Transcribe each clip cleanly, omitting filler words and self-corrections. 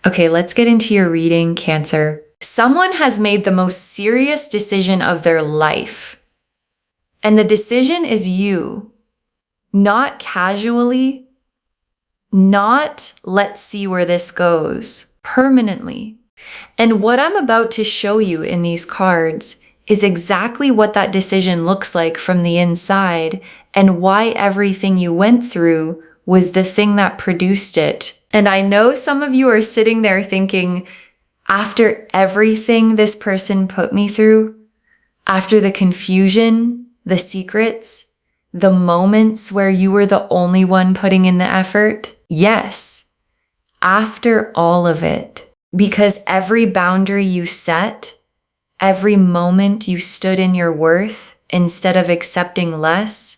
Okay, let's get into your reading, Cancer. Someone has made the most serious decision of their life. And the decision is you. Not casually, not let's see where this goes, permanently. And what I'm about to show you in these cards is exactly what that decision looks like from the inside and why everything you went through was the thing that produced it. And I know some of you are sitting there thinking, after everything this person put me through, after the confusion, the secrets, the moments where you were the only one putting in the effort, yes, after all of it, because every boundary you set, every moment you stood in your worth instead of accepting less,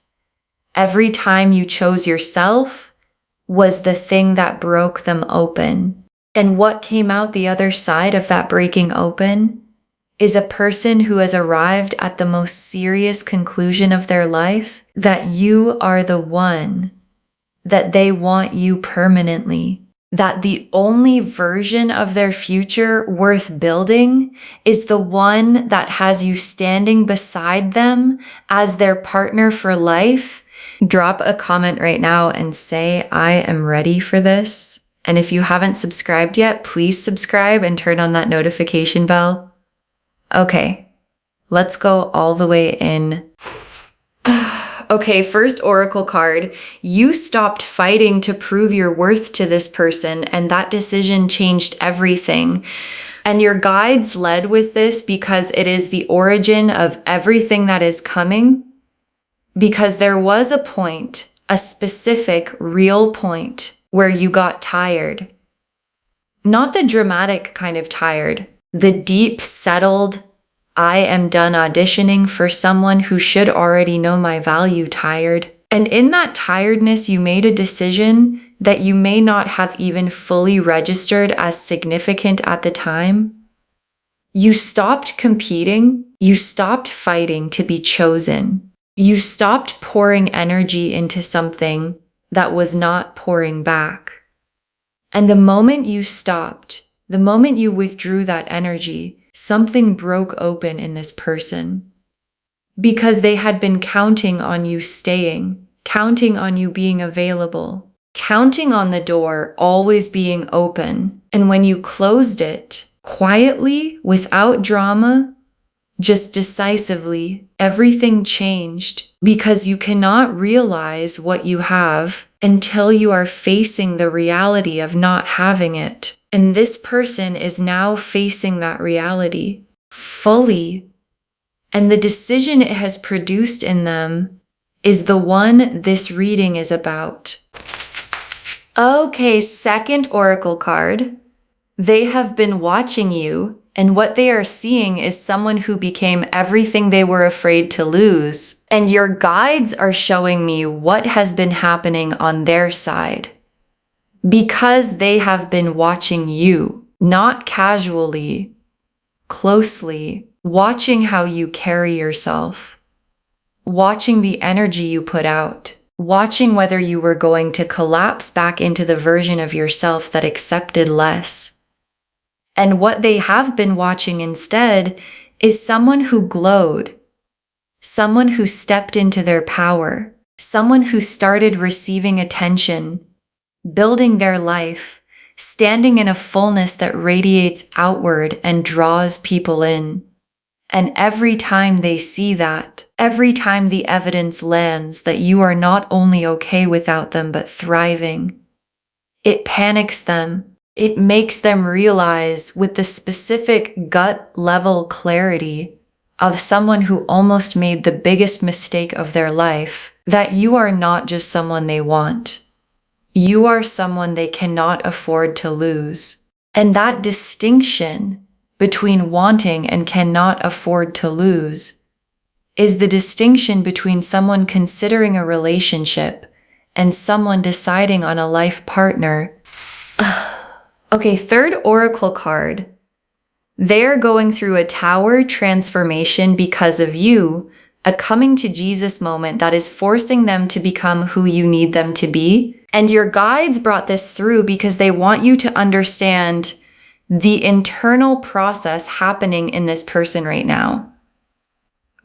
every time you chose yourself was the thing that broke them open. And what came out the other side of that breaking open is a person who has arrived at the most serious conclusion of their life, that you are the one, that they want you permanently, that the only version of their future worth building is the one that has you standing beside them as their partner for life. Drop a comment right now and say, I am ready for this. And if you haven't subscribed yet, please subscribe and turn on that notification bell. Okay, let's go all the way in. Okay, first oracle card. You stopped fighting to prove your worth to this person, and that decision changed everything. And your guides led with this because it is the origin of everything that is coming. Because there was a point, a specific, real point, where you got tired. Not the dramatic kind of tired, the deep, settled, I am done auditioning for someone who should already know my value tired. And in that tiredness, you made a decision that you may not have even fully registered as significant at the time. You stopped competing. You stopped fighting to be chosen. You stopped pouring energy into something that was not pouring back. And the moment you stopped, the moment you withdrew that energy, something broke open in this person. Because they had been counting on you staying, counting on you being available, counting on the door always being open. And when you closed it, quietly, without drama, just decisively, everything changed, because you cannot realize what you have until you are facing the reality of not having it. And this person is now facing that reality fully. And the decision it has produced in them is the one this reading is about. Okay, second oracle card. They have been watching you, and what they are seeing is someone who became everything they were afraid to lose. And your guides are showing me what has been happening on their side. Because they have been watching you, not casually, closely, watching how you carry yourself, watching the energy you put out, watching whether you were going to collapse back into the version of yourself that accepted less. And what they have been watching instead is someone who glowed, someone who stepped into their power, someone who started receiving attention, building their life, standing in a fullness that radiates outward and draws people in. And every time they see that, every time the evidence lands that you are not only okay without them but thriving, it panics them. It makes them realize with the specific gut level clarity of someone who almost made the biggest mistake of their life that you are not just someone they want. You are someone they cannot afford to lose. And that distinction between wanting and cannot afford to lose is the distinction between someone considering a relationship and someone deciding on a life partner. Okay, third oracle card. They're going through a tower transformation because of you, a coming to Jesus moment that is forcing them to become who you need them to be. And your guides brought this through because they want you to understand the internal process happening in this person right now.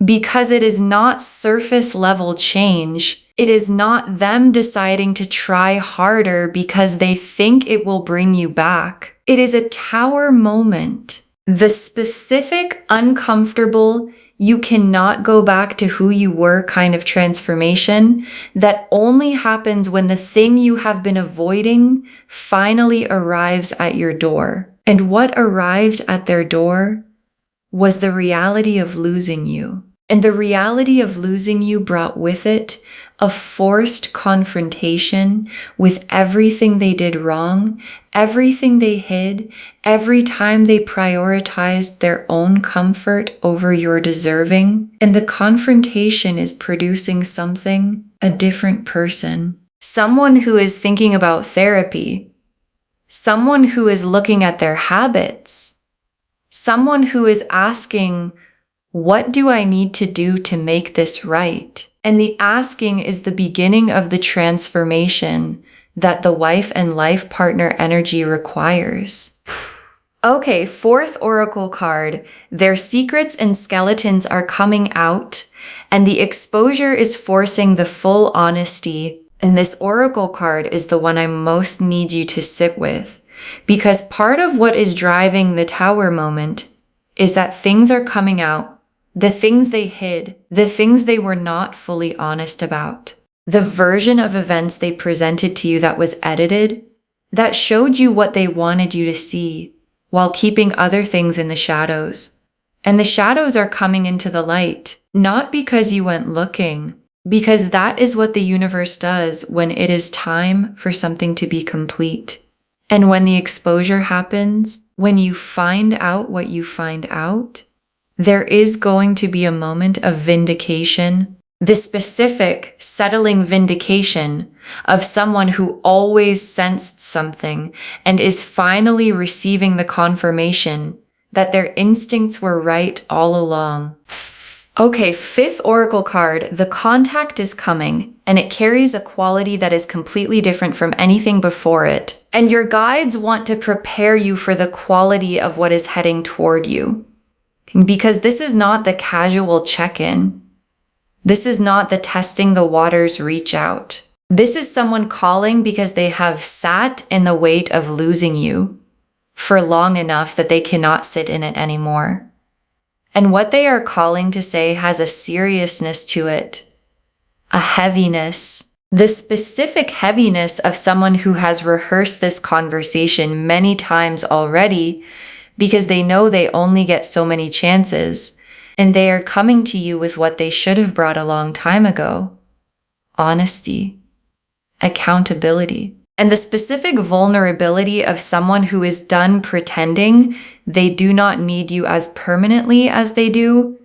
Because it is not surface level change. It is not them deciding to try harder because they think it will bring you back. It is a tower moment. The specific, uncomfortable, you cannot go back to who you were kind of transformation that only happens when the thing you have been avoiding finally arrives at your door. And what arrived at their door was the reality of losing you. And the reality of losing you brought with it a forced confrontation with everything they did wrong, everything they hid, every time they prioritized their own comfort over your deserving. And the confrontation is producing something, a different person. Someone who is thinking about therapy. Someone who is looking at their habits. Someone who is asking, what do I need to do to make this right? And the asking is the beginning of the transformation that the wife and life partner energy requires. Okay, fourth oracle card. Their secrets and skeletons are coming out, and the exposure is forcing the full honesty. And this oracle card is the one I most need you to sit with, because part of what is driving the tower moment is that things are coming out. The things they hid, the things they were not fully honest about, the version of events they presented to you that was edited, that showed you what they wanted you to see, while keeping other things in the shadows. And the shadows are coming into the light, not because you went looking, because that is what the universe does when it is time for something to be complete. And when the exposure happens, when you find out what you find out, there is going to be a moment of vindication, the specific, settling vindication of someone who always sensed something and is finally receiving the confirmation that their instincts were right all along. Okay, fifth oracle card, the contact is coming, and it carries a quality that is completely different from anything before it. And your guides want to prepare you for the quality of what is heading toward you. Because this is not the casual check-in. This is not the testing the waters reach out. This is someone calling because they have sat in the weight of losing you for long enough that they cannot sit in it anymore. And what they are calling to say has a seriousness to it, a heaviness, the specific heaviness of someone who has rehearsed this conversation many times already, because they know they only get so many chances, and they are coming to you with what they should have brought a long time ago. Honesty, accountability, and the specific vulnerability of someone who is done pretending they do not need you as permanently as they do.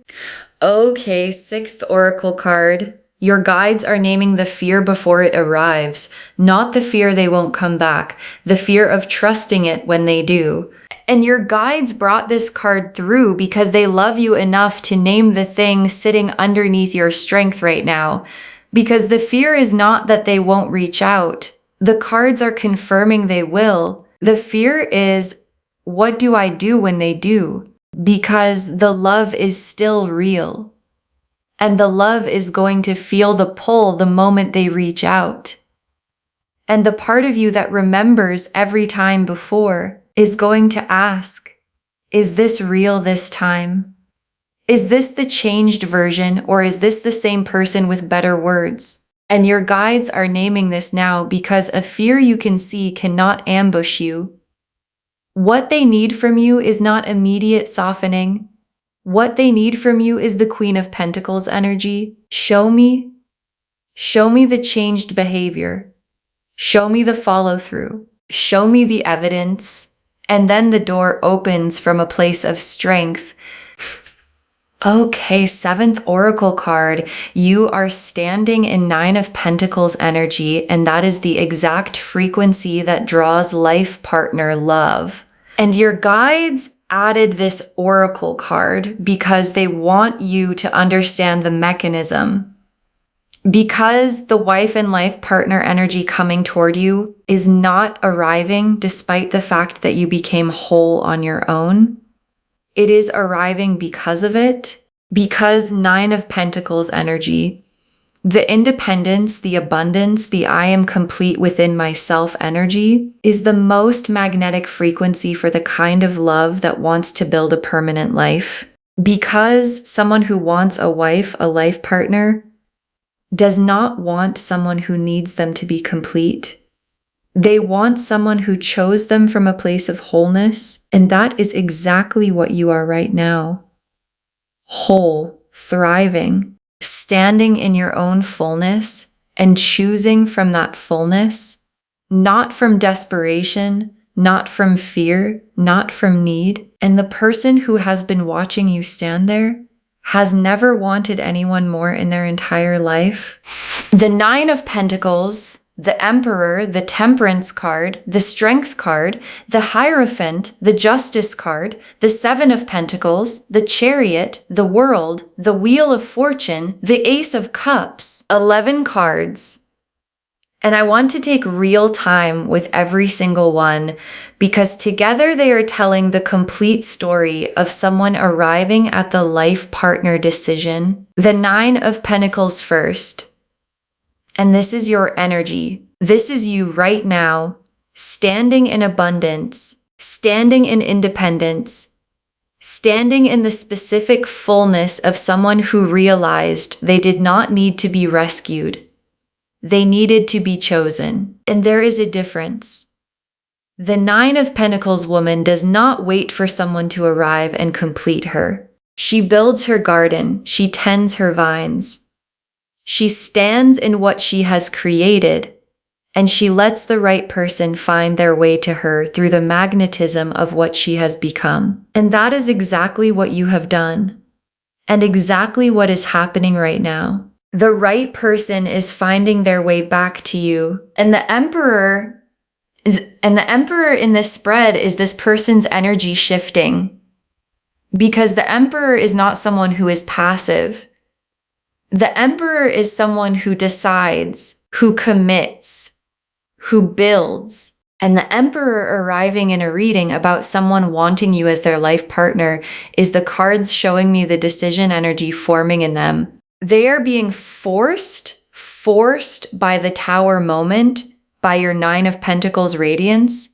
Okay, sixth oracle card. Your guides are naming the fear before it arrives, not the fear they won't come back, the fear of trusting it when they do. And your guides brought this card through because they love you enough to name the thing sitting underneath your strength right now. Because the fear is not that they won't reach out. The cards are confirming they will. The fear is, what do I do when they do? Because the love is still real. And the love is going to feel the pull the moment they reach out. And the part of you that remembers every time before is going to ask, is this real this time? Is this the changed version, or is this the same person with better words? And your guides are naming this now because a fear you can see cannot ambush you. What they need from you is not immediate softening. What they need from you is the Queen of Pentacles energy. Show me the changed behavior. Show me the follow through. Show me the evidence. And then the door opens from a place of strength. Okay, seventh oracle card. You are standing in Nine of Pentacles energy, and that is the exact frequency that draws life partner love. And your guides added this oracle card because they want you to understand the mechanism. Because the wife and life partner energy coming toward you is not arriving despite the fact that you became whole on your own. It is arriving because of it, because Nine of Pentacles energy, the independence, the abundance, the I am complete within myself energy is the most magnetic frequency for the kind of love that wants to build a permanent life. Because someone who wants a wife, a life partner, does not want someone who needs them to be complete. They want someone who chose them from a place of wholeness, and that is exactly what you are right now. Whole, thriving, standing in your own fullness and choosing from that fullness, not from desperation, not from fear, not from need. And the person who has been watching you stand there has never wanted anyone more in their entire life. The Nine of Pentacles, the Emperor, the Temperance card, the Strength card, the Hierophant, the Justice card, the Seven of Pentacles, the Chariot, the World, the Wheel of Fortune, the Ace of Cups, 11 cards. And I want to take real time with every single one because together they are telling the complete story of someone arriving at the life partner decision. The Nine of Pentacles first. And this is your energy. This is you right now, standing in abundance, standing in independence, standing in the specific fullness of someone who realized they did not need to be rescued. They needed to be chosen. And there is a difference. The Nine of Pentacles woman does not wait for someone to arrive and complete her. She builds her garden. She tends her vines. She stands in what she has created, and she lets the right person find their way to her through the magnetism of what she has become. And that is exactly what you have done, and exactly what is happening right now. The right person is finding their way back to you. And the Emperor in this spread is this person's energy shifting. Because the Emperor is not someone who is passive. The Emperor is someone who decides, who commits, who builds. And the Emperor arriving in a reading about someone wanting you as their life partner is the cards showing me the decision energy forming in them. They are being forced by the Tower moment, by your Nine of Pentacles radiance,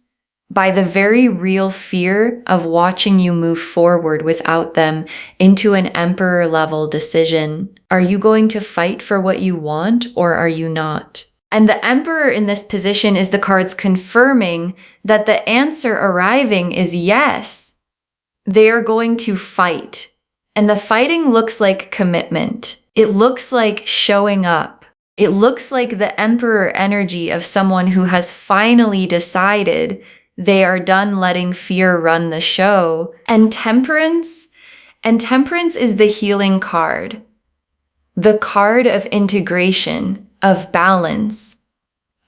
by the very real fear of watching you move forward without them into an Emperor level decision. Are you going to fight for what you want or are you not? And the Emperor in this position is the cards confirming that the answer arriving is yes. They are going to fight. And the fighting looks like commitment. It looks like showing up. It looks like the Emperor energy of someone who has finally decided they are done letting fear run the show. And Temperance is the healing card. The card of integration, of balance,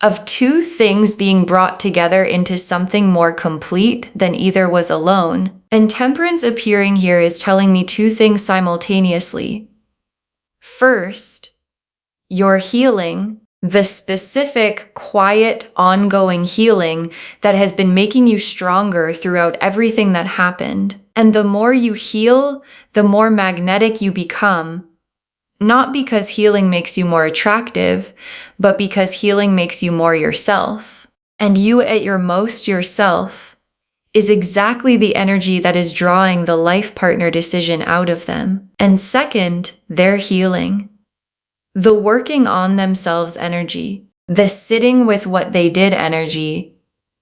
of two things being brought together into something more complete than either was alone. And Temperance appearing here is telling me two things simultaneously. First, your healing, the specific, quiet, ongoing healing that has been making you stronger throughout everything that happened. And the more you heal, the more magnetic you become. Not because healing makes you more attractive, but because healing makes you more yourself. And you at your most yourself is exactly the energy that is drawing the life partner decision out of them. And second, their healing. The working on themselves energy, the sitting with what they did energy,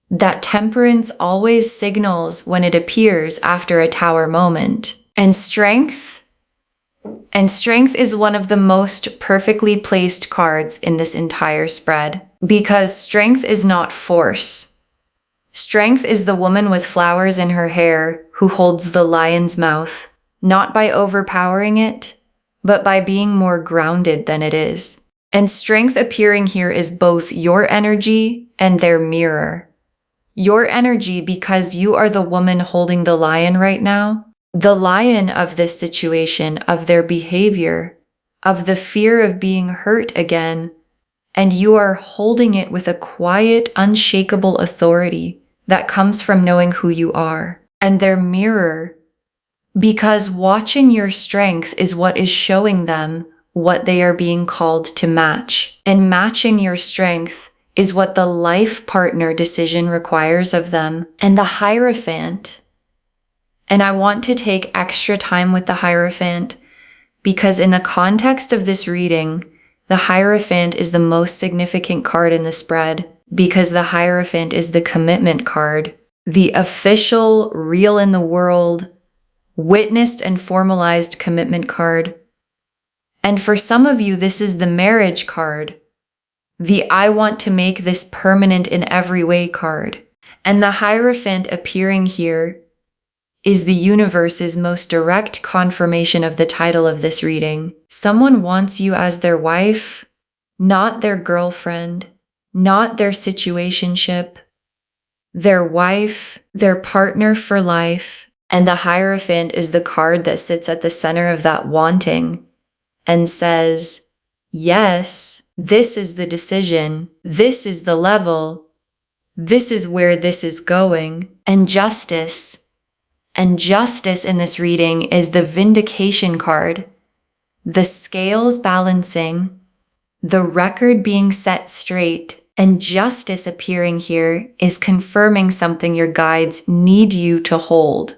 that Temperance always signals when it appears after a Tower moment. And strength is one of the most perfectly placed cards in this entire spread. Because strength is not force. Strength is the woman with flowers in her hair who holds the lion's mouth, not by overpowering it, but by being more grounded than it is. And strength appearing here is both your energy and their mirror. Your energy because you are the woman holding the lion right now, the lion of this situation, of their behavior, of the fear of being hurt again, and you are holding it with a quiet, unshakable authority that comes from knowing who you are. And their mirror, because watching your strength is what is showing them what they are being called to match. And matching your strength is what the life partner decision requires of them. And the Hierophant, and I want to take extra time with the Hierophant because in the context of this reading, the Hierophant is the most significant card in the spread because the Hierophant is the commitment card, the official, real in the world, witnessed and formalized commitment card. And for some of you, this is the marriage card, the I want to make this permanent in every way card. And the Hierophant appearing here is the universe's most direct confirmation of the title of this reading. Someone wants you as their wife, not their girlfriend, not their situationship, their wife, their partner for life. And the Hierophant is the card that sits at the center of that wanting and says, yes, this is the decision, this is the level, this is where this is going. And justice in this reading is the vindication card, the scales balancing, the record being set straight, and justice appearing here is confirming something your guides need you to hold.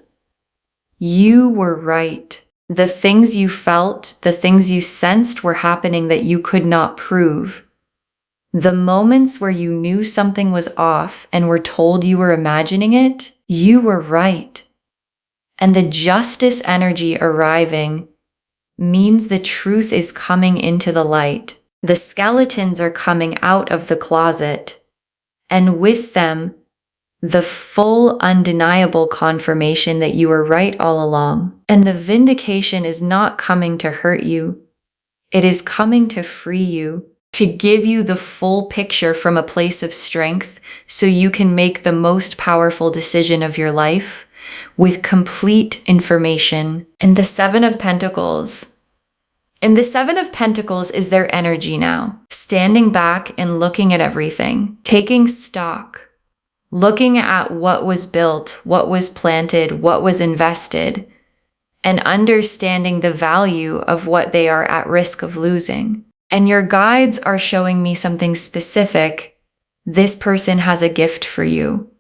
You were right. The things you felt, the things you sensed were happening that you could not prove. The moments where you knew something was off and were told you were imagining it, you were right. And the justice energy arriving means the truth is coming into the light. The skeletons are coming out of the closet, and with them, the full undeniable confirmation that you were right all along. And the vindication is not coming to hurt you. It is coming to free you, to give you the full picture from a place of strength so you can make the most powerful decision of your life with complete information. And the Seven of Pentacles. And the Seven of Pentacles is their energy now, standing back and looking at everything, taking stock, looking at what was built, what was planted, what was invested, and understanding the value of what they are at risk of losing. And your guides are showing me something specific. This person has a gift for you,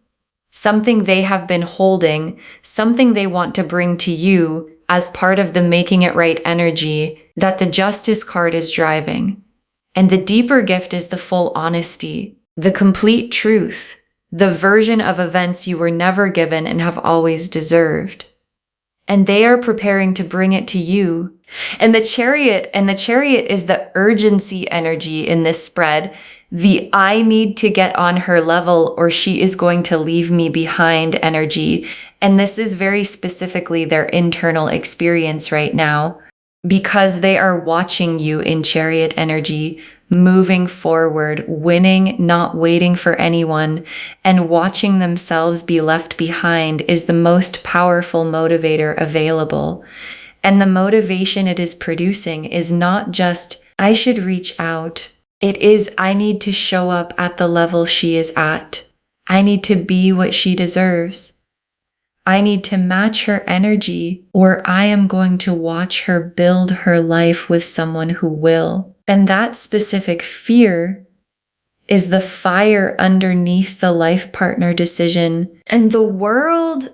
something they have been holding, something they want to bring to you as part of the making it right energy that the Justice card is driving. And the deeper gift is the full honesty, the complete truth, the version of events you were never given and have always deserved. And they are preparing to bring it to you. And the Chariot is the urgency energy in this spread. The I need to get on her level or she is going to leave me behind energy. And this is very specifically their internal experience right now because they are watching you in Chariot energy, moving forward, winning, not waiting for anyone, and watching themselves be left behind is the most powerful motivator available. And the motivation it is producing is not just, I should reach out. It is, I need to show up at the level she is at. I need to be what she deserves. I need to match her energy, or I am going to watch her build her life with someone who will. And that specific fear is the fire underneath the life partner decision. And the world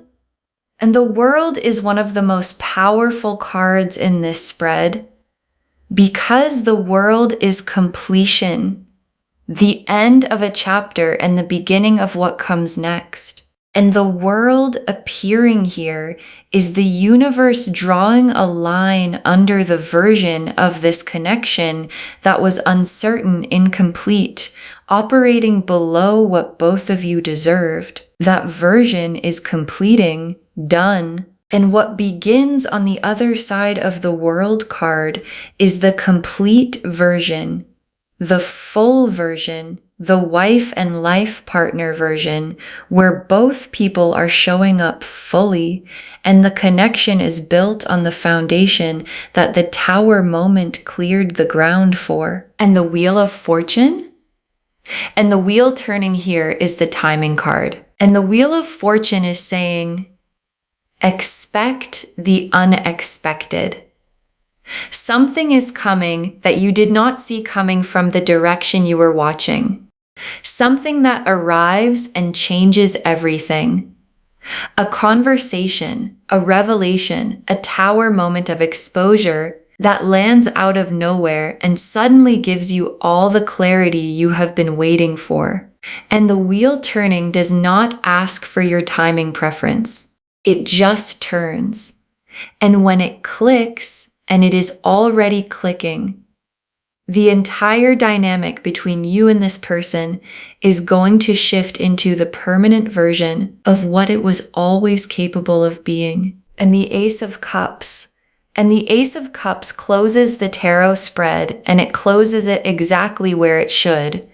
is one of the most powerful cards in this spread because the world is completion, the end of a chapter and the beginning of what comes next. And the world appearing here is the universe drawing a line under the version of this connection that was uncertain, incomplete, operating below what both of you deserved. That version is completing, done. And what begins on the other side of the World card is the complete version, the full version, the wife and life partner version, where both people are showing up fully and the connection is built on the foundation that the Tower moment cleared the ground for. And the Wheel of Fortune? And the wheel turning here is the timing card. And the Wheel of Fortune is saying, expect the unexpected. Something is coming that you did not see coming from the direction you were watching. Something that arrives and changes everything. A conversation, a revelation, a Tower moment of exposure that lands out of nowhere and suddenly gives you all the clarity you have been waiting for. And the wheel turning does not ask for your timing preference. It just turns. And when it clicks, and it is already clicking, the entire dynamic between you and this person is going to shift into the permanent version of what it was always capable of being. And the Ace of Cups. And the Ace of Cups closes the tarot spread, and it closes it exactly where it should.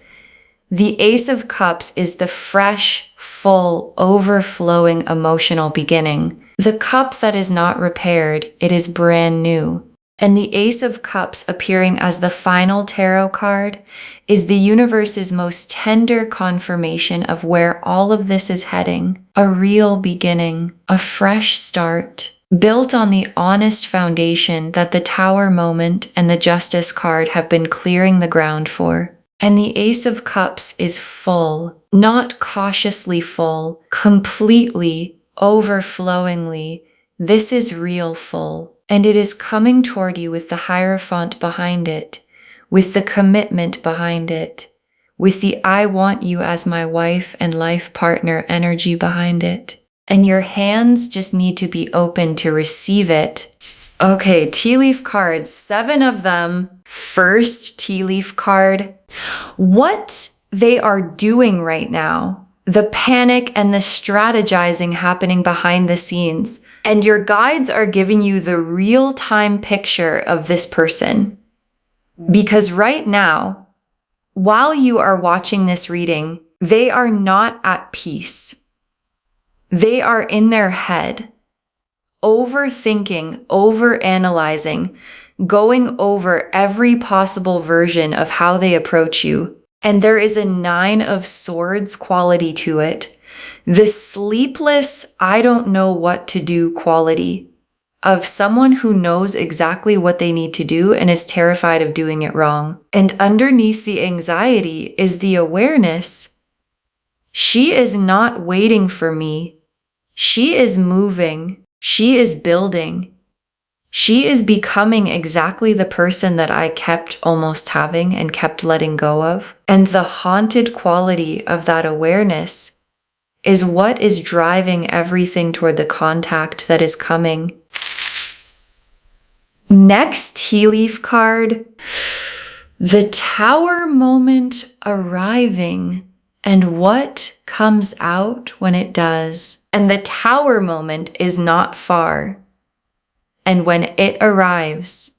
The Ace of Cups is the fresh, full, overflowing emotional beginning. The cup that is not repaired, it is brand new. And the Ace of Cups appearing as the final tarot card is the universe's most tender confirmation of where all of this is heading. A real beginning, a fresh start, built on the honest foundation that the Tower moment and the Justice card have been clearing the ground for. And the Ace of Cups is full, not cautiously full, completely, overflowingly. This is real full. And it is coming toward you with the Hierophant behind it, with the commitment behind it, with the I want you as my wife and life partner energy behind it. And your hands just need to be open to receive it. Okay, tea leaf cards, 7 of them. First tea leaf card. What they are doing right now, the panic and the strategizing happening behind the scenes. And your guides are giving you the real-time picture of this person. Because right now, while you are watching this reading, they are not at peace. They are in their head, overthinking, overanalyzing, going over every possible version of how they approach you. And there is a 9 of Swords quality to it. The sleepless, I don't know what to do quality of someone who knows exactly what they need to do and is terrified of doing it wrong. And underneath the anxiety is the awareness. She is not waiting for me. She is moving. She is building. She is becoming exactly the person that I kept almost having and kept letting go of. And the haunted quality of that awareness is what is driving everything toward the contact that is coming. Next tea leaf card, the Tower moment arriving and what comes out when it does. And the Tower moment is not far. And when it arrives,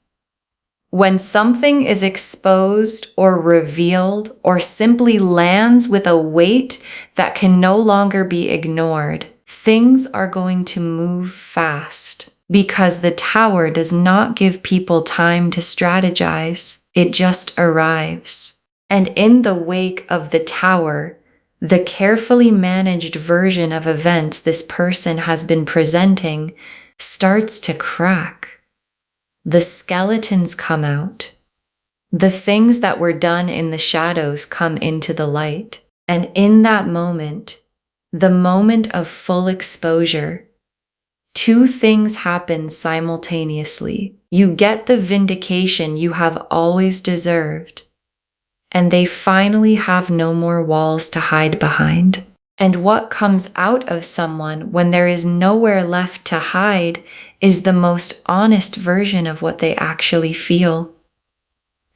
when something is exposed or revealed or simply lands with a weight that can no longer be ignored, things are going to move fast because the Tower does not give people time to strategize. It just arrives. And in the wake of the Tower, the carefully managed version of events this person has been presenting starts to crack. The skeletons come out. The things that were done in the shadows come into the light. And in that moment, the moment of full exposure, 2 things happen simultaneously. You get the vindication you have always deserved, and they finally have no more walls to hide behind. And what comes out of someone when there is nowhere left to hide is the most honest version of what they actually feel.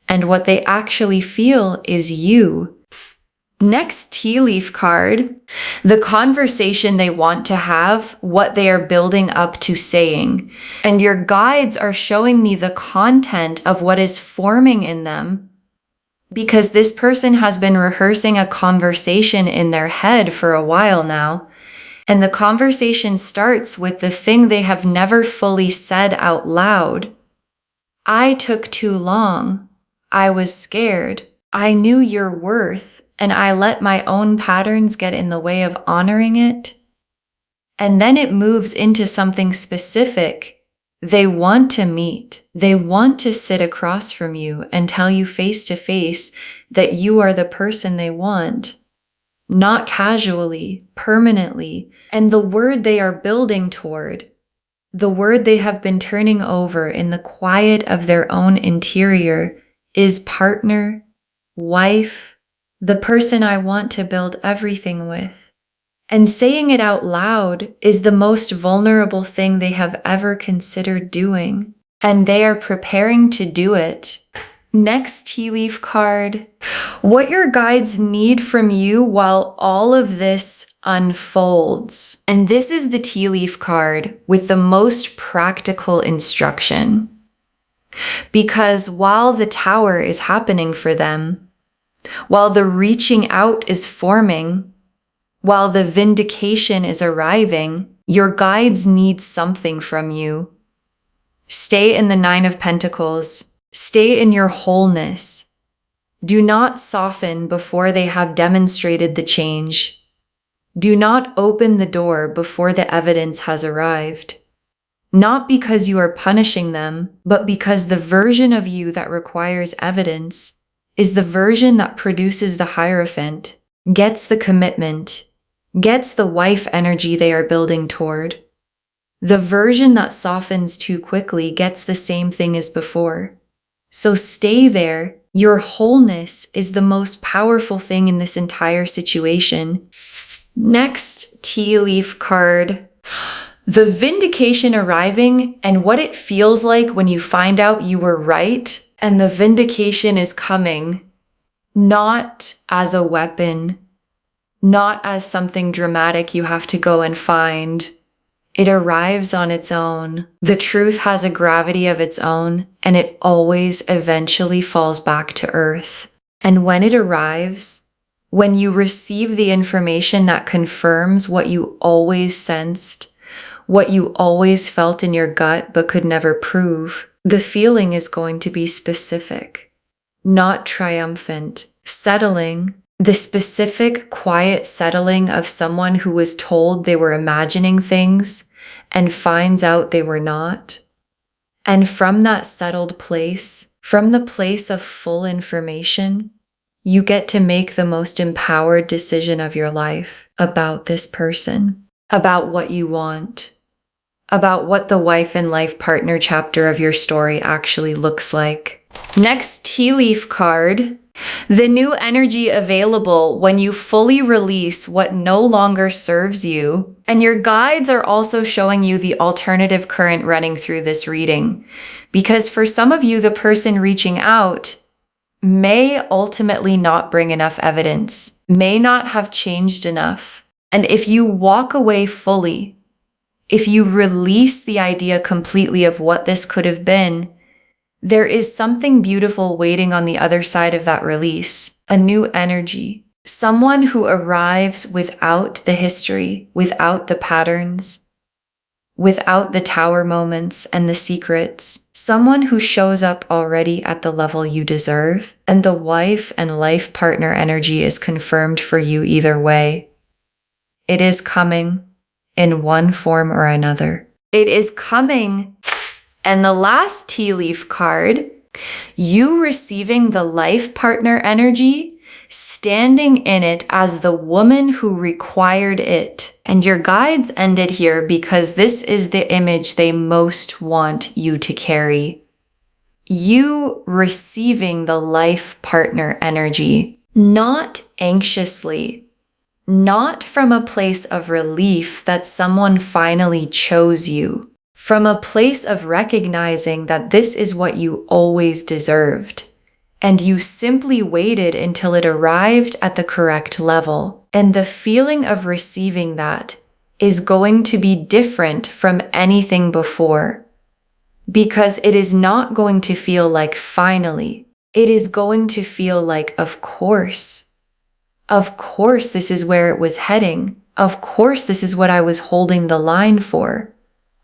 And what they actually feel is you. Next tea leaf card, the conversation they want to have, what they are building up to saying. And your guides are showing me the content of what is forming in them because this person has been rehearsing a conversation in their head for a while now. And the conversation starts with the thing they have never fully said out loud. I took too long. I was scared. I knew your worth, and I let my own patterns get in the way of honoring it. And then it moves into something specific. They want to meet. They want to sit across from you and tell you face to face that you are the person they want. Not casually, permanently. And the word they are building toward, the word they have been turning over in the quiet of their own interior, is partner, wife, the person I want to build everything with. And saying it out loud is the most vulnerable thing they have ever considered doing. And they are preparing to do it. Next tea leaf card. What your guides need from you while all of this unfolds. And this is the tea leaf card with the most practical instruction. Because while the tower is happening for them, while the reaching out is forming, while the vindication is arriving, your guides need something from you. Stay in the Nine of Pentacles. Stay in your wholeness. Do not soften before they have demonstrated the change. Do not open the door before the evidence has arrived. Not because you are punishing them, but because the version of you that requires evidence is the version that produces the Hierophant, gets the commitment, gets the wife energy they are building toward. The version that softens too quickly gets the same thing as before. So stay there. Your wholeness is the most powerful thing in this entire situation. Next tea leaf card. The vindication arriving and what it feels like when you find out you were right, and the vindication is coming, not as a weapon, not as something dramatic you have to go and find. It arrives on its own. The truth has a gravity of its own, and it always eventually falls back to earth. And when it arrives, when you receive the information that confirms what you always sensed, what you always felt in your gut but could never prove, the feeling is going to be specific, not triumphant, settling. The specific, quiet settling of someone who was told they were imagining things and finds out they were not. And from that settled place, from the place of full information, you get to make the most empowered decision of your life about this person, about what you want, about what the wife and life partner chapter of your story actually looks like. Next tea leaf card. The new energy available when you fully release what no longer serves you. And your guides are also showing you the alternative current running through this reading. Because for some of you, the person reaching out may ultimately not bring enough evidence, may not have changed enough. And if you walk away fully, if you release the idea completely of what this could have been, there is something beautiful waiting on the other side of that release, a new energy, someone who arrives without the history, without the patterns, without the tower moments and the secrets, someone who shows up already at the level you deserve, and the wife and life partner energy is confirmed for you either way. It is coming in one form or another. It is coming. And the last tea leaf card, you receiving the life partner energy, standing in it as the woman who required it. And your guides ended here because this is the image they most want you to carry. You receiving the life partner energy, not anxiously, not from a place of relief that someone finally chose you. From a place of recognizing that this is what you always deserved, and you simply waited until it arrived at the correct level. And the feeling of receiving that is going to be different from anything before, because it is not going to feel like finally. it is going to feel like, of course, this is where it was heading. Of course, this is what I was holding the line for.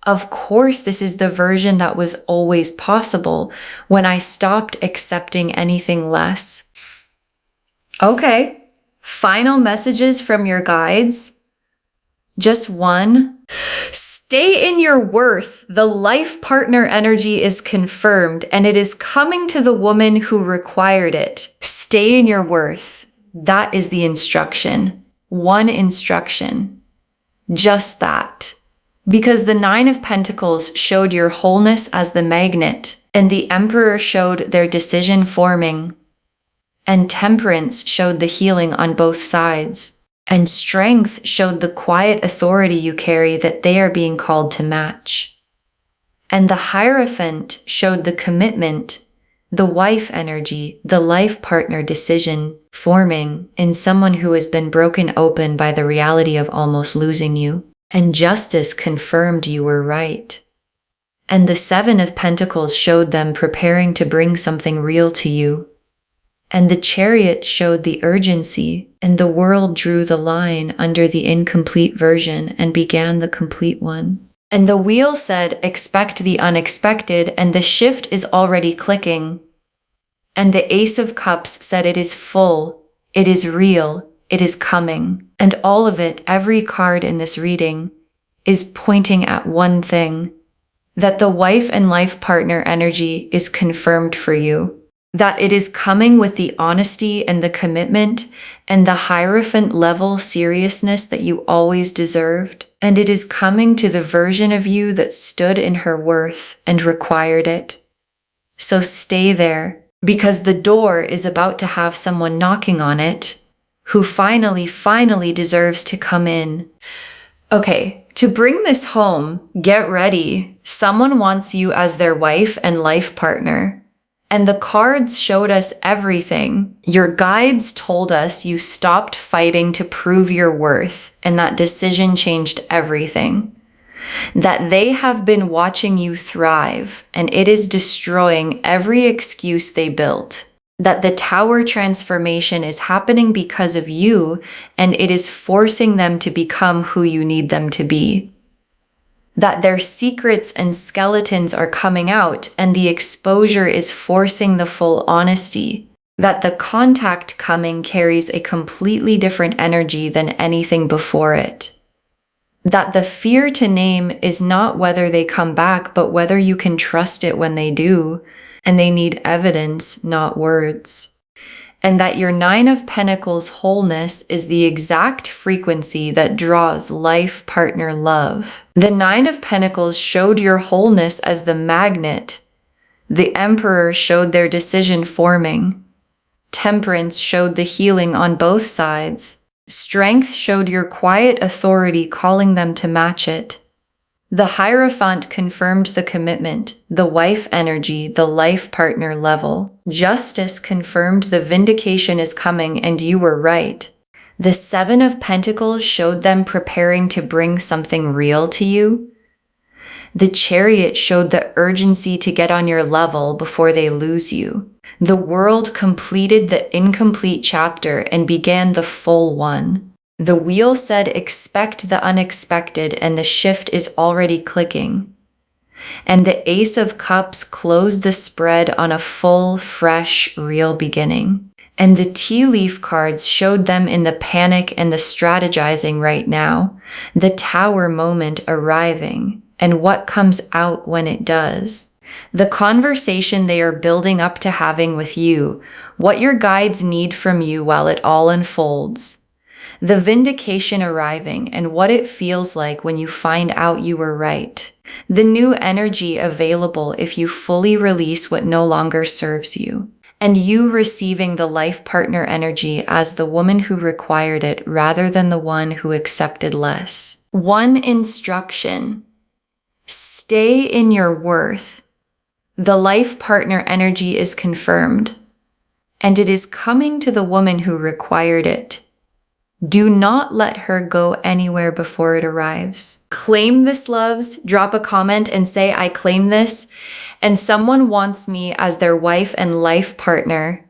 Of course, this is the version that was always possible when I stopped accepting anything less. Okay, final messages from your guides. Just one. Stay in your worth. The life partner energy is confirmed and it is coming to the woman who required it. Stay in your worth. That is the instruction. One instruction. Just that. Because the Nine of Pentacles showed your wholeness as the magnet, and the Emperor showed their decision forming, and Temperance showed the healing on both sides, and Strength showed the quiet authority you carry that they are being called to match. And the Hierophant showed the commitment, the wife energy, the life partner decision forming in someone who has been broken open by the reality of almost losing you. And Justice confirmed you were right. And the Seven of Pentacles showed them preparing to bring something real to you. And the Chariot showed the urgency, and the world drew the line under the incomplete version and began the complete one. And the Wheel said, expect the unexpected, and the shift is already clicking. And the Ace of Cups said it is full, it is real, it is coming. And all of it, every card in this reading, is pointing at one thing, that the wife and life partner energy is confirmed for you, that it is coming with the honesty and the commitment and the Hierophant level seriousness that you always deserved, and it is coming to the version of you that stood in her worth and required it. So stay there, because the door is about to have someone knocking on it, who finally deserves to come in. Okay, to bring this home, get ready. Someone wants you as their wife and life partner. And the cards showed us everything. Your guides told us you stopped fighting to prove your worth, and that decision changed everything. That they have been watching you thrive, and it is destroying every excuse they built. That the Tower transformation is happening because of you, and it is forcing them to become who you need them to be. That their secrets and skeletons are coming out, and the exposure is forcing the full honesty. That the contact coming carries a completely different energy than anything before it. That the fear to name is not whether they come back, but whether you can trust it when they do. And they need evidence, not words. And that your Nine of Pentacles wholeness is the exact frequency that draws life partner love. The Nine of Pentacles showed your wholeness as the magnet. The Emperor showed their decision forming. Temperance showed the healing on both sides. Strength showed your quiet authority calling them to match it. The Hierophant confirmed the commitment, the wife energy, the life partner level. Justice confirmed the vindication is coming and you were right. The Seven of Pentacles showed them preparing to bring something real to you. The Chariot showed the urgency to get on your level before they lose you. The World completed the incomplete chapter and began the full one. The Wheel said expect the unexpected, and the shift is already clicking. And the Ace of Cups closed the spread on a full, fresh, real beginning. And the tea leaf cards showed them in the panic and the strategizing right now, the Tower moment arriving, and what comes out when it does. The conversation they are building up to having with you, what your guides need from you while it all unfolds. The vindication arriving and what it feels like when you find out you were right. The new energy available if you fully release what no longer serves you. And you receiving the life partner energy as the woman who required it rather than the one who accepted less. One instruction. Stay in your worth. The life partner energy is confirmed. And it is coming to the woman who required it. Do not let her go anywhere before it arrives. Claim this, loves. Drop a comment and say, I claim this. And someone wants me as their wife and life partner.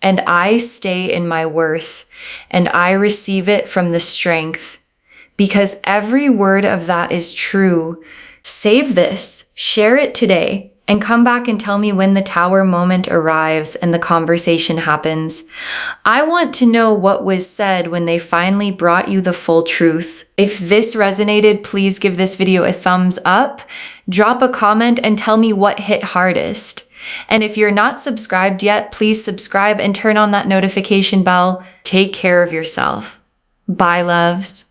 And I stay in my worth. And I receive it from the strength. Because every word of that is true. Save this. Share it today. And come back and tell me when the tower moment arrives and the conversation happens. I want to know what was said when they finally brought you the full truth. If this resonated, please give this video a thumbs up, drop a comment, and tell me what hit hardest. And if you're not subscribed yet, please subscribe and turn on that notification bell. Take care of yourself. Bye, loves.